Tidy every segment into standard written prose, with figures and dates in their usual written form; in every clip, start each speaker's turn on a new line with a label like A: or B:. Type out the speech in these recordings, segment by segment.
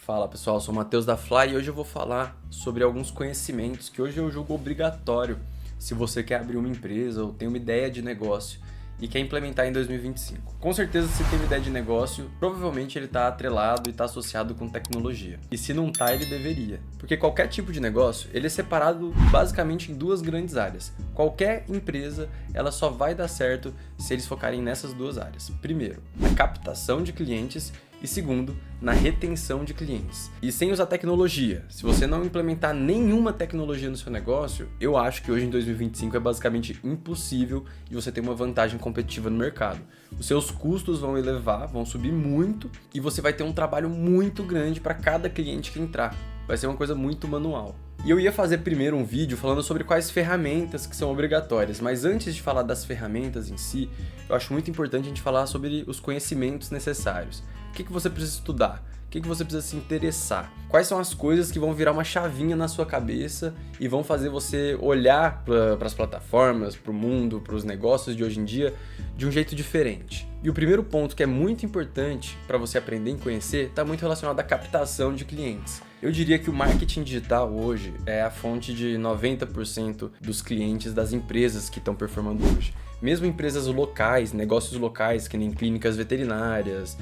A: Fala pessoal, sou o Matheus da Fly e hoje eu vou falar sobre alguns conhecimentos que hoje eu julgo obrigatório se você quer abrir uma empresa ou tem uma ideia de negócio e quer implementar em 2025. Com certeza, se tem uma ideia de negócio, provavelmente ele está atrelado e está associado com tecnologia. E se não está, ele deveria. Porque qualquer tipo de negócio, ele é separado basicamente em duas grandes áreas. Qualquer empresa, ela só vai dar certo se eles focarem nessas duas áreas. Primeiro, na captação de clientes e segundo, na retenção de clientes. E sem usar tecnologia. Se você não implementar nenhuma tecnologia no seu negócio, eu acho que hoje em 2025 é basicamente impossível e você ter uma vantagem competitiva no mercado. Os seus custos vão elevar, vão subir muito e você vai ter um trabalho muito grande para cada cliente que entrar. Vai ser uma coisa muito manual. E eu ia fazer primeiro um vídeo falando sobre quais ferramentas que são obrigatórias, mas antes de falar das ferramentas em si, eu acho muito importante a gente falar sobre os conhecimentos necessários. O que você precisa estudar? O que você precisa se interessar? Quais são as coisas que vão virar uma chavinha na sua cabeça e vão fazer você olhar para as plataformas, para o mundo, para os negócios de hoje em dia de um jeito diferente? E o primeiro ponto que é muito importante para você aprender e conhecer está muito relacionado à captação de clientes. Eu diria que o marketing digital hoje é a fonte de 90% dos clientes das empresas que estão performando hoje. Mesmo empresas locais, negócios locais, que nem clínicas veterinárias,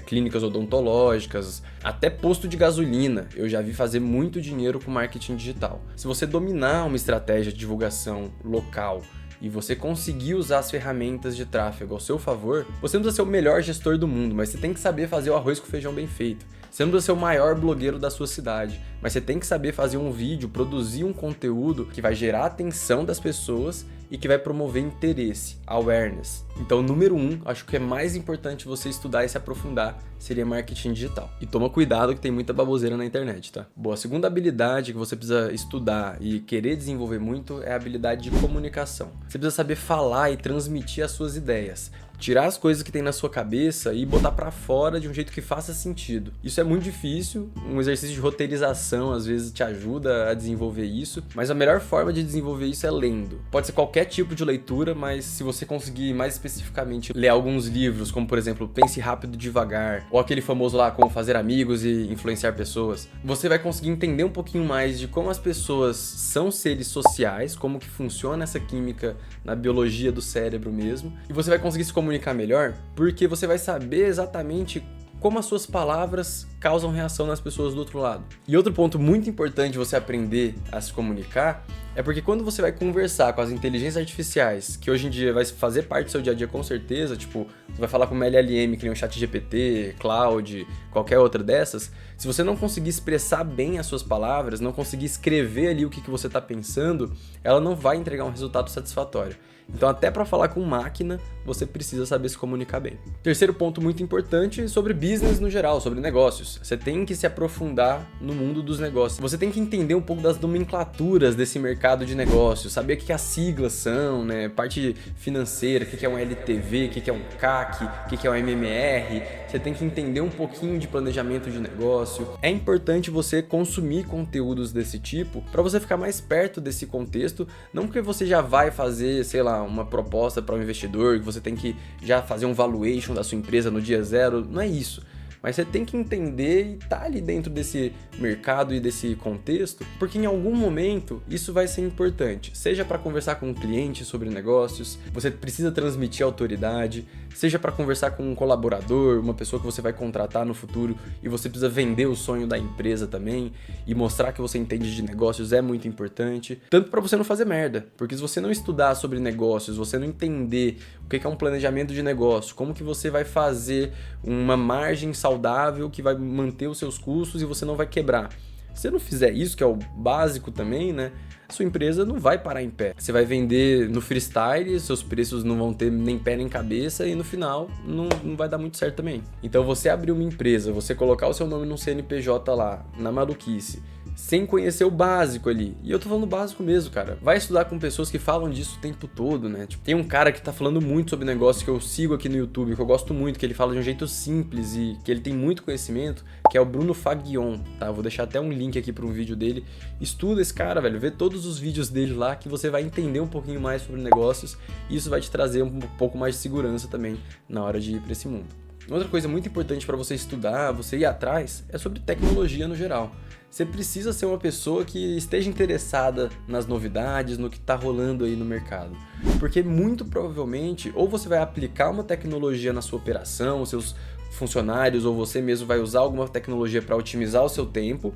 A: clínicas odontológicas, até posto de gasolina, eu já vi fazer muito dinheiro com marketing digital. Se você dominar uma estratégia de divulgação local e você conseguir usar as ferramentas de tráfego ao seu favor, você não precisa ser o melhor gestor do mundo, mas você tem que saber fazer o arroz com feijão bem feito. Você não precisa ser o maior blogueiro da sua cidade, mas você tem que saber fazer um vídeo, produzir um conteúdo que vai gerar a atenção das pessoas e que vai promover interesse, awareness. Então, número 1, acho que é mais importante você estudar e se aprofundar, seria marketing digital. E toma cuidado que tem muita baboseira na internet, tá? Bom, a segunda habilidade que você precisa estudar e querer desenvolver muito é a habilidade de comunicação. Você precisa saber falar e transmitir as suas ideias. Tirar as coisas que tem na sua cabeça e botar pra fora de um jeito que faça sentido. Isso é muito difícil, um exercício de roteirização às vezes te ajuda a desenvolver isso, mas a melhor forma de desenvolver isso é lendo. Pode ser qualquer tipo de leitura, mas se você conseguir mais especificamente ler alguns livros, como por exemplo Pense Rápido e Devagar, ou aquele famoso lá Como Fazer Amigos e Influenciar Pessoas, você vai conseguir entender um pouquinho mais de como as pessoas são seres sociais, como que funciona essa química na biologia do cérebro mesmo, e você vai conseguir se comunicar melhor, porque você vai saber exatamente como as suas palavras causam reação nas pessoas do outro lado. E outro ponto muito importante de você aprender a se comunicar é porque quando você vai conversar com as inteligências artificiais, que hoje em dia vai fazer parte do seu dia a dia com certeza, tipo, você vai falar com uma LLM, que nem o ChatGPT, Claude, qualquer outra dessas, se você não conseguir expressar bem as suas palavras, não conseguir escrever ali o que você está pensando, ela não vai entregar um resultado satisfatório. Então, até para falar com máquina, você precisa saber se comunicar bem. Terceiro ponto muito importante sobre business no geral, sobre negócios. Você tem que se aprofundar no mundo dos negócios. Você tem que entender um pouco das nomenclaturas desse mercado de negócios, saber o que as siglas são, né? Parte financeira, o que é um LTV, o que é um CAC, o que é um MMR. Você tem que entender um pouquinho de planejamento de negócio. É importante você consumir conteúdos desse tipo para você ficar mais perto desse contexto, não porque você já vai fazer, sei lá, uma proposta para um investidor, que você tem que já fazer um valuation da sua empresa no dia zero, não é isso. Mas você tem que entender e estar ali dentro desse mercado e desse contexto, porque em algum momento isso vai ser importante. Seja para conversar com um cliente sobre negócios, você precisa transmitir autoridade, seja para conversar com um colaborador, uma pessoa que você vai contratar no futuro e você precisa vender o sonho da empresa também e mostrar que você entende de negócios é muito importante. Tanto para você não fazer merda, porque se você não estudar sobre negócios, você não entender o que é um planejamento de negócio, como que você vai fazer uma margem saudável que vai manter os seus custos e você não vai quebrar. Se você não fizer isso, que é o básico também, né? Sua empresa não vai parar em pé. Você vai vender no freestyle, seus preços não vão ter nem pé nem cabeça e no final não vai dar muito certo também. Então você abrir uma empresa, você colocar o seu nome num CNPJ lá, na maluquice, sem conhecer o básico ali. E eu tô falando básico mesmo, cara. Vai estudar com pessoas que falam disso o tempo todo, né? Tipo, tem um cara que tá falando muito sobre negócio que eu sigo aqui no YouTube, que eu gosto muito, que ele fala de um jeito simples e que ele tem muito conhecimento, que é o Bruno Faguion, tá? Eu vou deixar até um link aqui para um vídeo dele. Estuda esse cara, velho. Vê todos os vídeos dele lá que você vai entender um pouquinho mais sobre negócios e isso vai te trazer um pouco mais de segurança também na hora de ir para esse mundo. Outra coisa muito importante para você estudar, você ir atrás, é sobre tecnologia no geral. Você precisa ser uma pessoa que esteja interessada nas novidades, no que está rolando aí no mercado. Porque muito provavelmente, ou você vai aplicar uma tecnologia na sua operação, os seus funcionários, ou você mesmo vai usar alguma tecnologia para otimizar o seu tempo,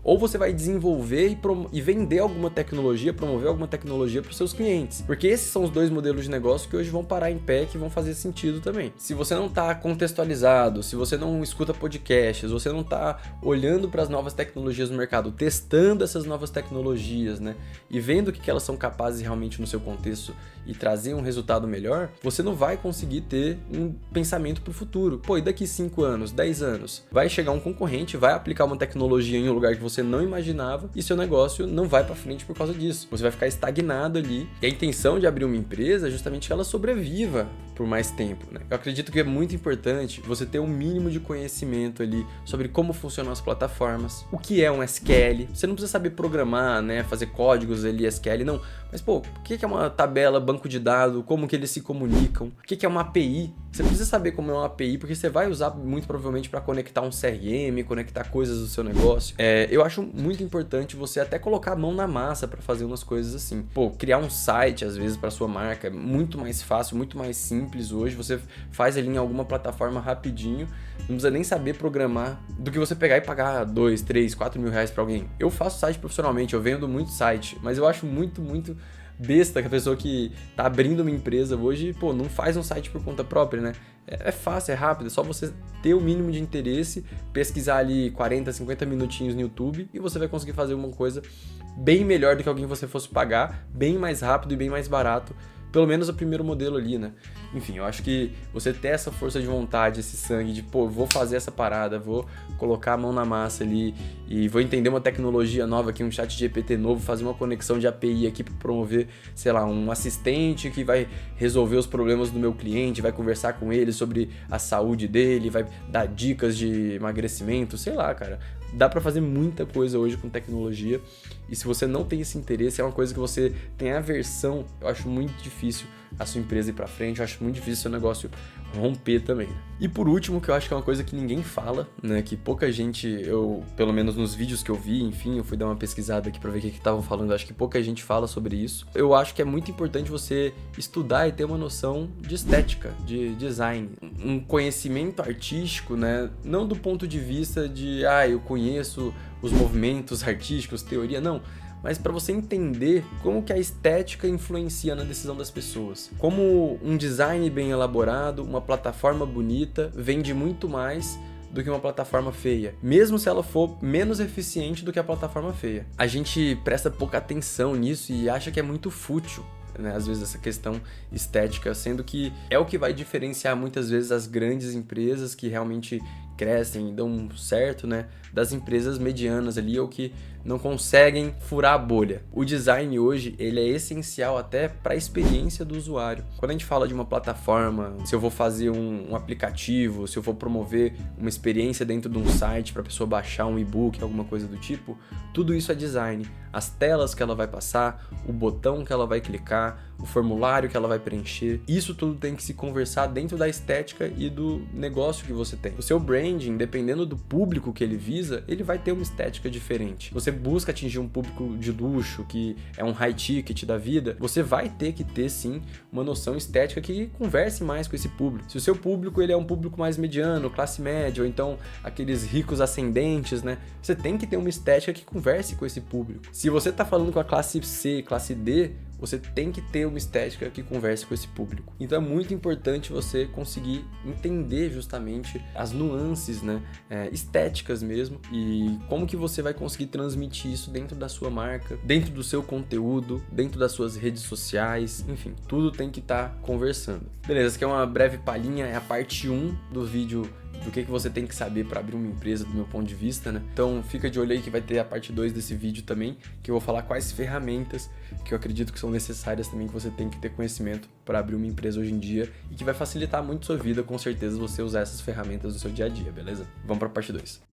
A: ou você vai desenvolver e vender alguma tecnologia, promover alguma tecnologia para os seus clientes. Porque esses são os dois modelos de negócio que hoje vão parar em pé, que vão fazer sentido também. Se você não está contextualizado, se você não escuta podcasts, você não está olhando para as novas tecnologias no mercado, testando essas novas tecnologias, né, e vendo o que elas são capazes realmente no seu contexto e trazer um resultado melhor, você não vai conseguir ter um pensamento para o futuro. Pô, e daqui 5 anos, 10 anos, vai chegar um concorrente, vai aplicar uma tecnologia em um lugar que você não imaginava e seu negócio não vai para frente por causa disso. Você vai ficar estagnado ali. E a intenção de abrir uma empresa é justamente que ela sobreviva por mais tempo, né? Eu acredito que é muito importante você ter um mínimo de conhecimento ali sobre como funcionam as plataformas, o que é um SQL. Você não precisa saber programar, né, fazer códigos ali SQL, não. Mas, pô, o que é uma tabela, banco de dados, como que eles se comunicam, o que é uma API? Você precisa saber como é uma API, porque você vai usar muito provavelmente para conectar um CRM, conectar coisas do seu negócio. Eu acho muito importante você até colocar a mão na massa para fazer umas coisas assim. Pô, criar um site, às vezes, para sua marca é muito mais fácil, muito mais simples hoje. Você faz ali em alguma plataforma rapidinho, não precisa nem saber programar, do que você pegar e pagar 2, 3, 4 mil reais para alguém. Eu faço site profissionalmente, eu vendo muito site, mas eu acho muito besta que a pessoa que tá abrindo uma empresa hoje, pô, não faz um site por conta própria, né? É fácil, é rápido, é só você ter o mínimo de interesse, pesquisar ali 40, 50 minutinhos no YouTube e você vai conseguir fazer uma coisa bem melhor do que alguém você fosse pagar, bem mais rápido e bem mais barato. Pelo menos o primeiro modelo ali, né? Enfim, eu acho que você ter essa força de vontade, esse sangue de, pô, vou fazer essa parada, vou colocar a mão na massa ali e vou entender uma tecnologia nova aqui, um chat GPT novo, fazer uma conexão de API aqui para promover, sei lá, um assistente que vai resolver os problemas do meu cliente, vai conversar com ele sobre a saúde dele, vai dar dicas de emagrecimento, sei lá, cara. Dá para fazer muita coisa hoje com tecnologia e se você não tem esse interesse, é uma coisa que você tem aversão, eu acho muito difícil a sua empresa ir para frente, eu acho muito difícil o seu negócio romper também. E por último, que eu acho que é uma coisa que ninguém fala, né, que pouca gente, pelo menos nos vídeos que eu vi, enfim, eu fui dar uma pesquisada aqui para ver o que estavam falando, acho que pouca gente fala sobre isso. Eu acho que é muito importante você estudar e ter uma noção de estética, de design, um conhecimento artístico, né, não do ponto de vista de, eu conheço os movimentos artísticos, teoria, não, mas para você entender como que a estética influencia na decisão das pessoas. Como um design bem elaborado, uma plataforma bonita, vende muito mais do que uma plataforma feia, mesmo se ela for menos eficiente do que a plataforma feia. A gente presta pouca atenção nisso e acha que é muito fútil, né? Às vezes essa questão estética, sendo que é o que vai diferenciar muitas vezes as grandes empresas que realmente crescem e dão certo, né, das empresas medianas ali ou que não conseguem furar a bolha. O design hoje, ele é essencial até para a experiência do usuário. Quando a gente fala de uma plataforma, se eu vou fazer um aplicativo, se eu vou promover uma experiência dentro de um site para a pessoa baixar um e-book, alguma coisa do tipo, tudo isso é design. As telas que ela vai passar, o botão que ela vai clicar, o formulário que ela vai preencher, isso tudo tem que se conversar dentro da estética e do negócio que você tem. O seu branding, dependendo do público que ele visa, ele vai ter uma estética diferente. Você busca atingir um público de luxo, que é um high ticket da vida, você vai ter que ter sim uma noção estética que converse mais com esse público. Se o seu público ele é um público mais mediano, classe média, ou então aqueles ricos ascendentes, né? Você tem que ter uma estética que converse com esse público. Se você está falando com a classe C, classe D, você tem que ter uma estética que converse com esse público. Então é muito importante você conseguir entender justamente as nuances, né, estéticas mesmo, e como que você vai conseguir transmitir isso dentro da sua marca, dentro do seu conteúdo, dentro das suas redes sociais, enfim, tudo tem que estar conversando. Beleza, essa aqui é uma breve palhinha, é a parte 1 do vídeo do que você tem que saber para abrir uma empresa do meu ponto de vista, né? Então fica de olho aí que vai ter a parte 2 desse vídeo também, que eu vou falar quais ferramentas que eu acredito que são necessárias também, que você tem que ter conhecimento para abrir uma empresa hoje em dia e que vai facilitar muito sua vida, com certeza, você usar essas ferramentas no seu dia a dia, beleza? Vamos para a parte 2.